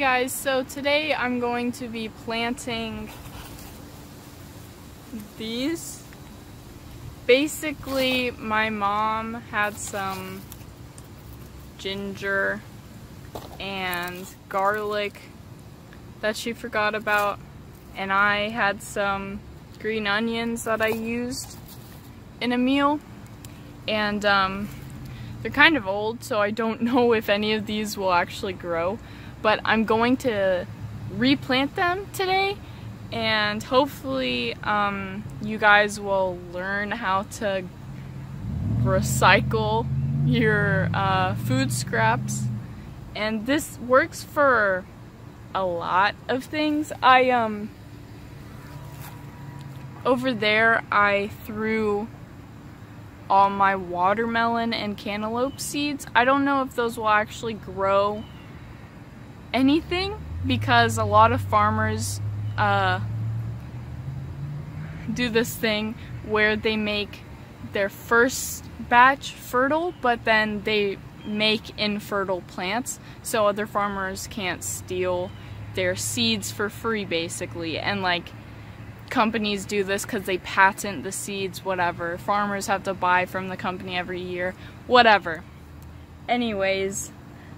guys, so today I'm going to be planting these. Basically, my mom had some ginger and garlic that she forgot about, and I had some green onions that I used in a meal, and they're kind of old, so I don't know if any of these will actually grow, but I'm going to replant them today, and hopefully you guys will learn how to recycle your food scraps. And this works for a lot of things. Over there I threw all my watermelon and cantaloupe seeds. I don't know if those will actually grow anything, because a lot of farmers do this thing where they make their first batch fertile, but then they make infertile plants so other farmers can't steal their seeds for free, basically. And like, companies do this because they patent the seeds, whatever. Farmers have to buy from the company every year, whatever. Anyways,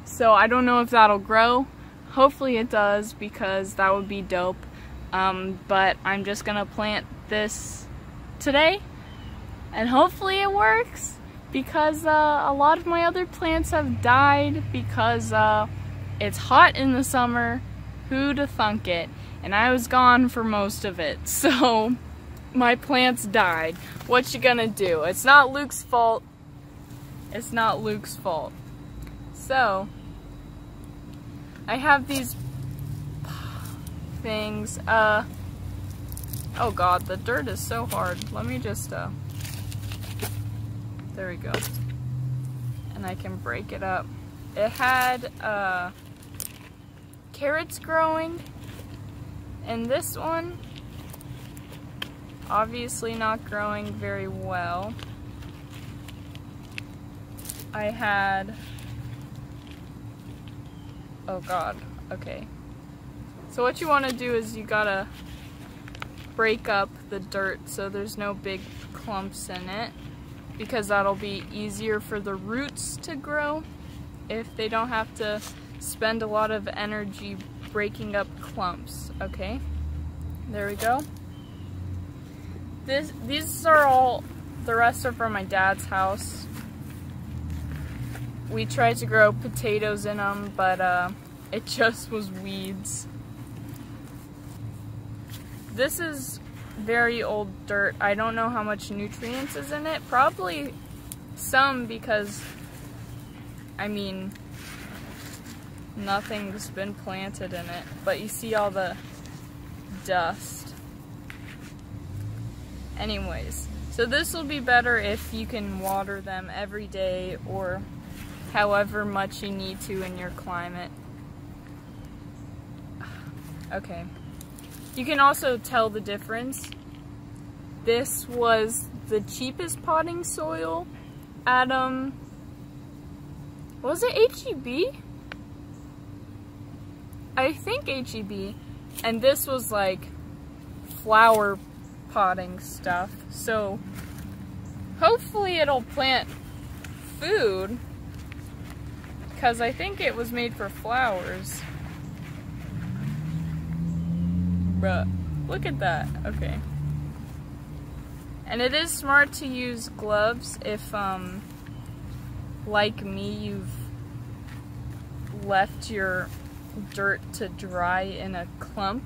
so I don't know if that'll grow. Hopefully it does, because that would be dope. But I'm just gonna plant this today, and hopefully it works, because a lot of my other plants have died because it's hot in the summer. Who'd have thunk it? And I was gone for most of it, so my plants died. What you gonna do? It's not Luke's fault. It's not Luke's fault. So I have these things. Oh god, the dirt is so hard. Let me just there we go. And I can break it up. It had carrots growing, and this one obviously not growing very well. I had, oh god, okay. So what you want to do is you gotta break up the dirt so there's no big clumps in it, because that'll be easier for the roots to grow if they don't have to spend a lot of energy breaking up clumps. Okay, there we go. These are all, the rest are from my dad's house. We tried to grow potatoes in them, but it just was weeds. This is very old dirt. I don't know how much nutrients is in it. Probably some, because I mean, nothing's been planted in it, but you see all the dust. Anyways, so this will be better if you can water them every day, or however much you need to in your climate. Okay. You can also tell the difference. This was the cheapest potting soil at, was it H-E-B? I think H-E-B. And this was like flower potting stuff. So hopefully it'll plant food, because I think it was made for flowers. Bruh, look at that. Okay. And it is smart to use gloves if, like me, you've left your dirt to dry in a clump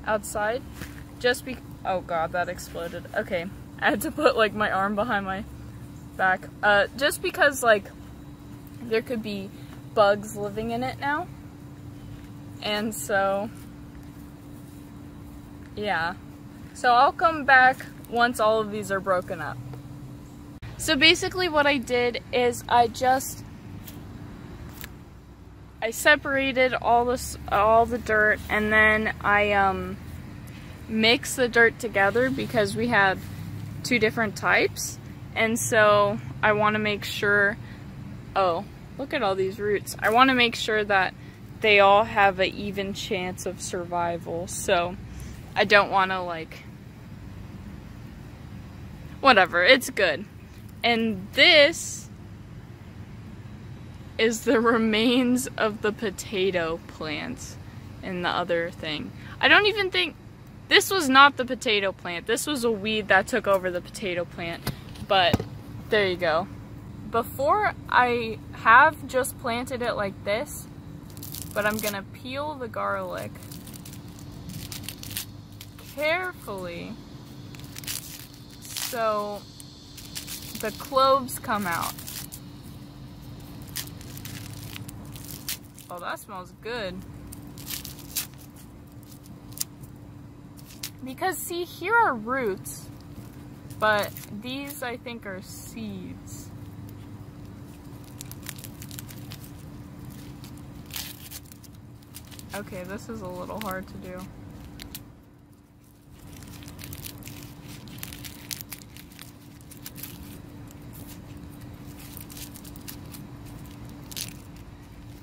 outside. Oh god, that exploded. Okay, I had to put like my arm behind my back. Just because like there could be bugs living in it now. And so, yeah. So I'll come back once all of these are broken up. So basically what I did is I separated all the dirt, and then I mixed the dirt together, because we had two different types, and so I want to make sure, oh, look at all these roots. I want to make sure that they all have an even chance of survival, so I don't want to, like, whatever, it's good. And this is the remains of the potato plant and the other thing. I don't even think, this was not the potato plant. This was a weed that took over the potato plant, but there you go. Before, I have just planted it like this, but I'm gonna peel the garlic carefully so the cloves come out. Oh, that smells good. Because see, here are roots, but these I think are seeds. Okay, this is a little hard to do.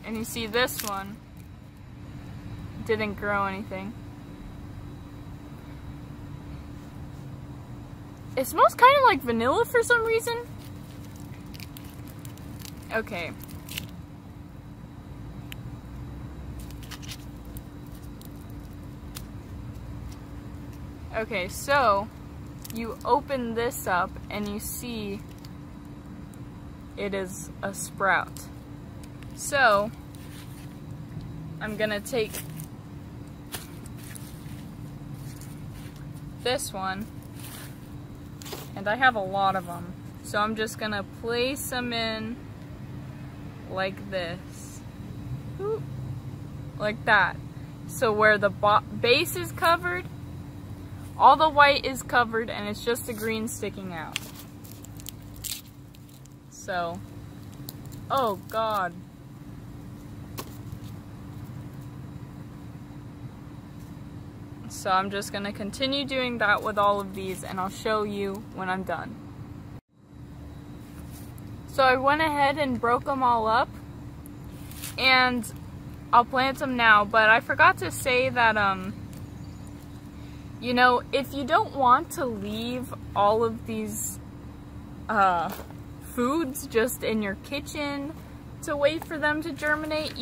And you see this one didn't grow anything. It smells kind of like vanilla for some reason. Okay. Okay, so you open this up and you see it is a sprout. So I'm gonna take this one, and I have a lot of them, so I'm just gonna place them in like this. Ooh, like that. So where the base is covered, all the white is covered, and it's just the green sticking out. So, oh God. So I'm just gonna continue doing that with all of these, and I'll show you when I'm done. So I went ahead and broke them all up, and I'll plant them now, but I forgot to say that, you know, if you don't want to leave all of these foods just in your kitchen to wait for them to germinate,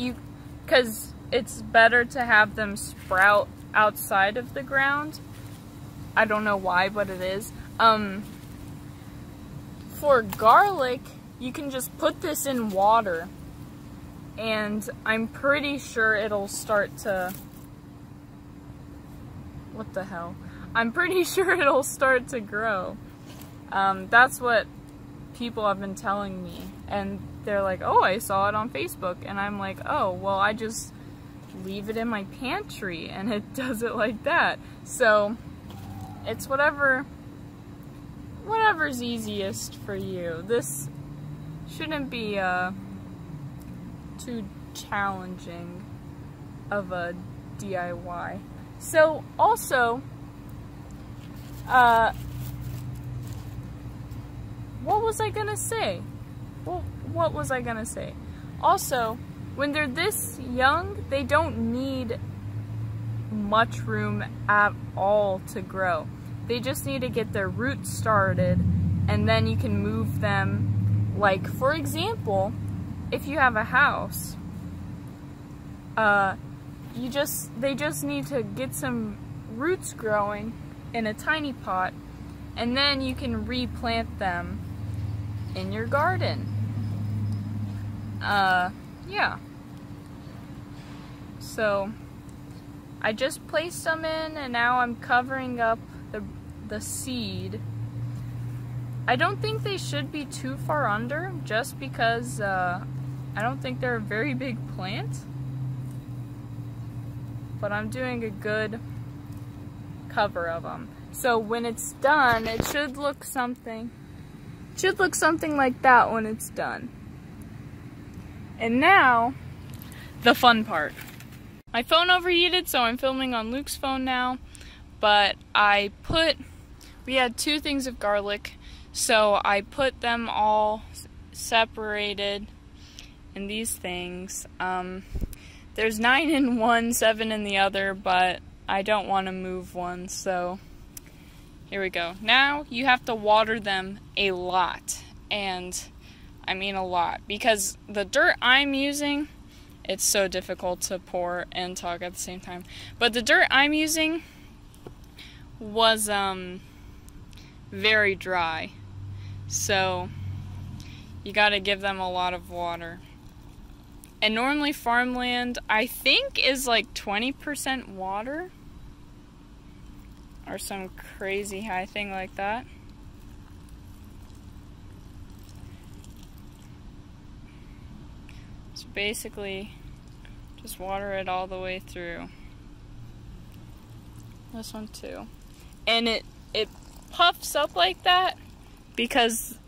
because it's better to have them sprout outside of the ground. I don't know why, but it is. For garlic, you can just put this in water, and I'm pretty sure it'll start to... What the hell? I'm pretty sure it'll start to grow. That's what people have been telling me, and they're like, oh, I saw it on Facebook, and I'm like, oh, well, I just leave it in my pantry and it does it like that. So it's whatever's easiest for you. This shouldn't be too challenging of a DIY. So also, what was I gonna say? Well, what was I gonna say? Also, when they're this young, they don't need much room at all to grow. They just need to get their roots started, and then you can move them. Like, for example, if you have a house, they just need to get some roots growing in a tiny pot, and then you can replant them in your garden. Yeah. So I just placed them in, and now I'm covering up the seed. I don't think they should be too far under, just because I don't think they're a very big plant. But I'm doing a good cover of them. So when it's done, it should look something like that when it's done. And now, the fun part. My phone overheated, so I'm filming on Luke's phone now, but we had 2 things of garlic, so I put them all separated in these things. There's 9 in one, 7 in the other, but I don't want to move one, so here we go. Now you have to water them a lot, and I mean a lot, because the dirt I'm using, it's so difficult to pour and talk at the same time, but the dirt I'm using was very dry, so you gotta give them a lot of water. And normally farmland, I think, is like 20% water or some crazy high thing like that. So basically just water it all the way through. This one too. And it puffs up like that because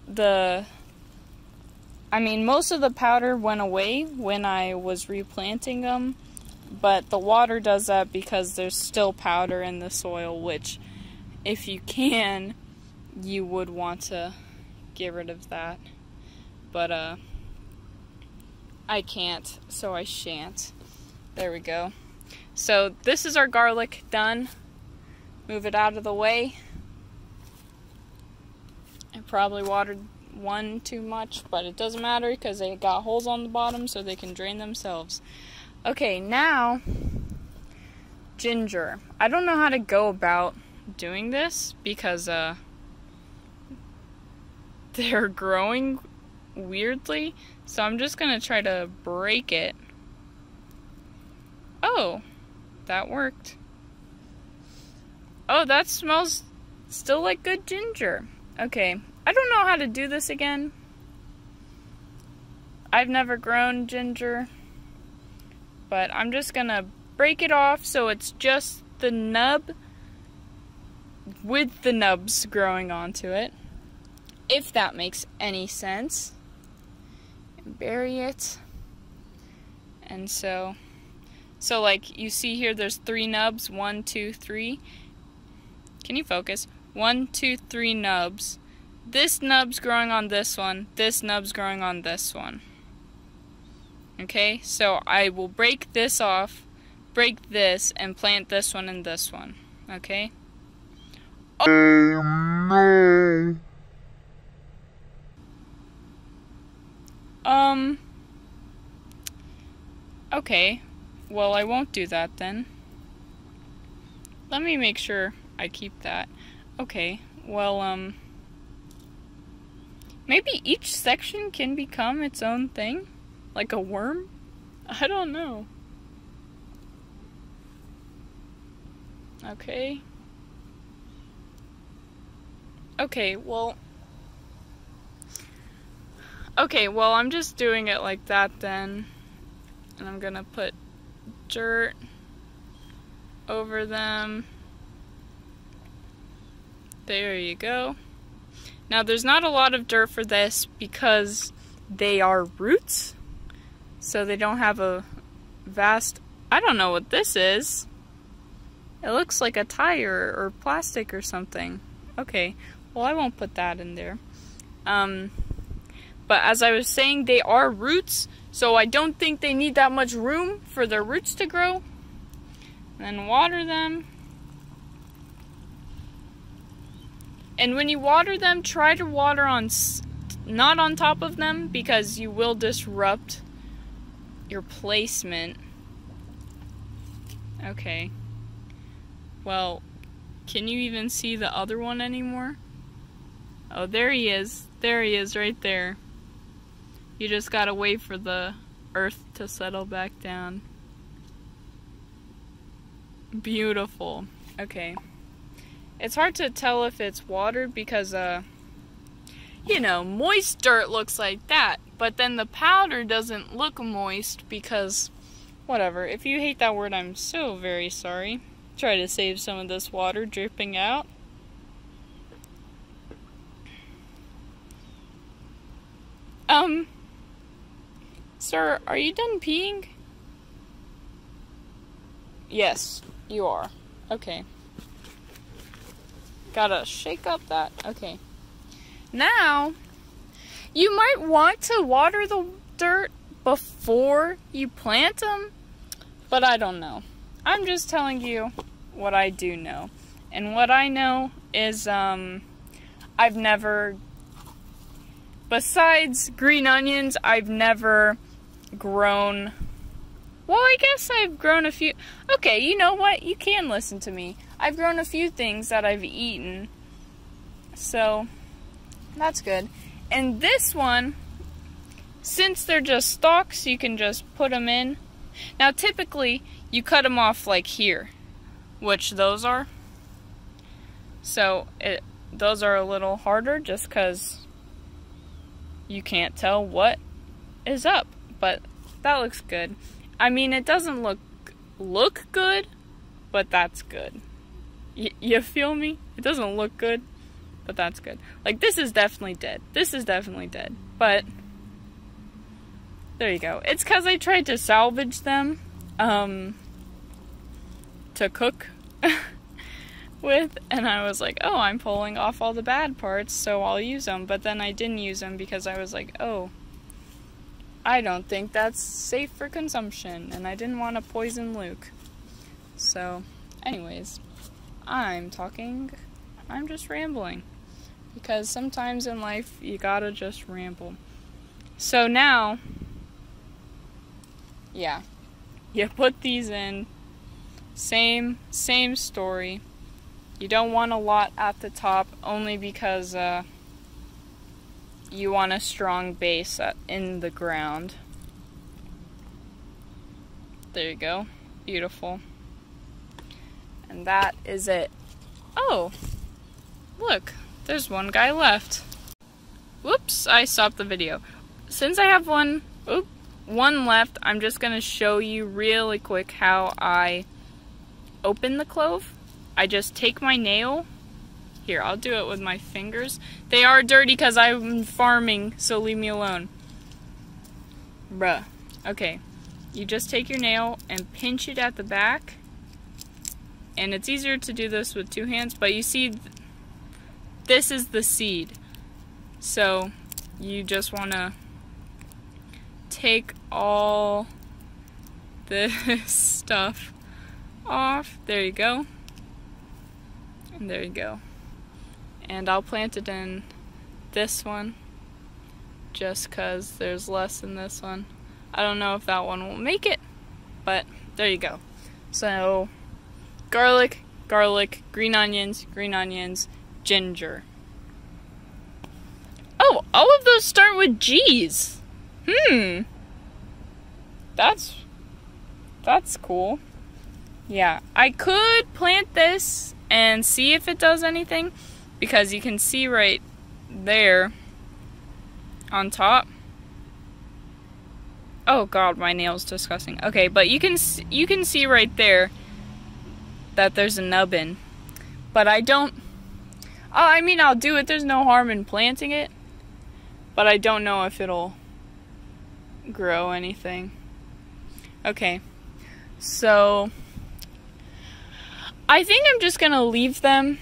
most of the powder went away when I was replanting them, but the water does that because there's still powder in the soil, which, if you can, you would want to get rid of that. But, I can't, so I shan't. There we go. So, this is our garlic done. Move it out of the way. I probably watered one too much, but it doesn't matter because they got holes on the bottom so they can drain themselves. Okay, now ginger. I don't know how to go about doing this because they're growing weirdly, so I'm just gonna try to break it. Oh, that worked. Oh, that smells still like good ginger. Okay, I don't know how to do this again. I've never grown ginger, but I'm just gonna break it off so it's just the nub with the nubs growing onto it, if that makes any sense. And bury it. And so like you see here, there's 3 nubs. 1, 2, 3. Can you focus? 1, 2, 3 nubs. This nub's growing on this one. This nub's growing on this one. Okay, so I will break this off, break this, and plant this one and this one. Okay? Oh no. Okay. Well, I won't do that then. Let me make sure I keep that. Okay. Well, maybe each section can become its own thing? Like a worm? I don't know. Okay. Okay, well, I'm just doing it like that then. And I'm gonna put dirt over them. There you go. Now, there's not a lot of dirt for this because they are roots, so they don't have a vast... I don't know what this is. It looks like a tire or plastic or something. Okay, well, I won't put that in there. But as I was saying, they are roots, so I don't think they need that much room for their roots to grow. And then water them. And when you water them, try to water not on top of them, because you will disrupt your placement. Okay. Well, can you even see the other one anymore? Oh, there he is. There he is, right there. You just gotta wait for the earth to settle back down. Beautiful. Okay. It's hard to tell if it's watered because, you know, moist dirt looks like that. But then the powder doesn't look moist because, whatever. If you hate that word, I'm so very sorry. Try to save some of this water dripping out. Sir, are you done peeing? Yes, you are. Okay. Gotta shake up that. Okay. Now, you might want to water the dirt before you plant them, But I don't know. I'm just telling you what I do know. And what I know is, I've never, besides green onions, I've never grown, well, I guess I've grown a few, okay, you know what, you can listen to me. I've grown a few things that I've eaten, so that's good. And this one, since they're just stalks, you can just put them in. Now, typically, you cut them off like here, which those are. So, those are a little harder just because you can't tell what is up. But that looks good. I mean, it doesn't look good, but that's good. You feel me? It doesn't look good, but that's good. Like, this is definitely dead. This is definitely dead. But there you go. It's because I tried to salvage them to cook with, and I was like, oh, I'm pulling off all the bad parts, so I'll use them. But then I didn't use them because I was like, oh, I don't think that's safe for consumption, and I didn't want to poison Luke. So, anyways, I'm just rambling. Because sometimes in life, you gotta just ramble. So now, yeah, you put these in, same story. You don't want a lot at the top, only because you want a strong base in the ground. There you go. Beautiful. And that is it. Oh, look, there's one guy left. Whoops, I stopped the video. Since I have one left, I'm just gonna show you really quick how I open the clove. I just take my nail. Here, I'll do it with my fingers. They are dirty because I'm farming, so leave me alone. Bruh. Okay. You just take your nail and pinch it at the back. And it's easier to do this with two hands, but you see, this is the seed. So, you just want to take all this stuff off. There you go. And there you go. And I'll plant it in this one, just because there's less in this one. I don't know if that one will make it, but there you go. So, garlic, green onions, ginger. Oh, all of those start with G's. That's cool. Yeah, I could plant this and see if it does anything, because you can see right there on top. Oh god, my nail's disgusting. Okay, but you can see right there that there's a nubbin. But I don't, I mean, I'll do it. There's no harm in planting it. But I don't know if it'll grow anything. Okay, so I think I'm just gonna leave them.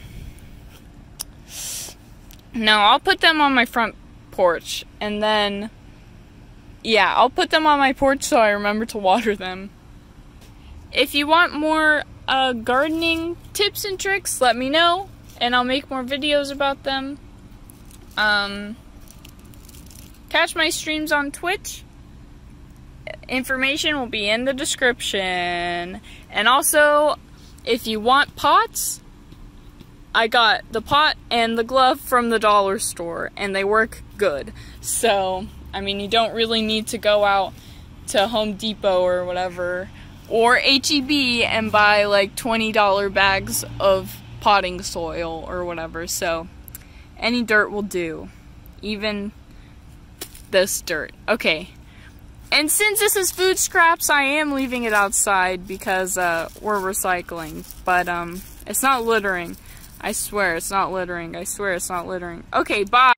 No, I'll put them on my front porch, and then, yeah, I'll put them on my porch so I remember to water them. If you want more gardening tips and tricks, let me know, and I'll make more videos about them. Catch my streams on Twitch. Information will be in the description. And also, if you want pots, I got the pot and the glove from the dollar store, and they work good. So, I mean, you don't really need to go out to Home Depot or whatever, or H-E-B and buy like $20 bags of potting soil or whatever. So, any dirt will do. Even this dirt. Okay. And since this is food scraps, I am leaving it outside because we're recycling. But it's not littering. I swear it's not littering. I swear it's not littering. Okay, bye.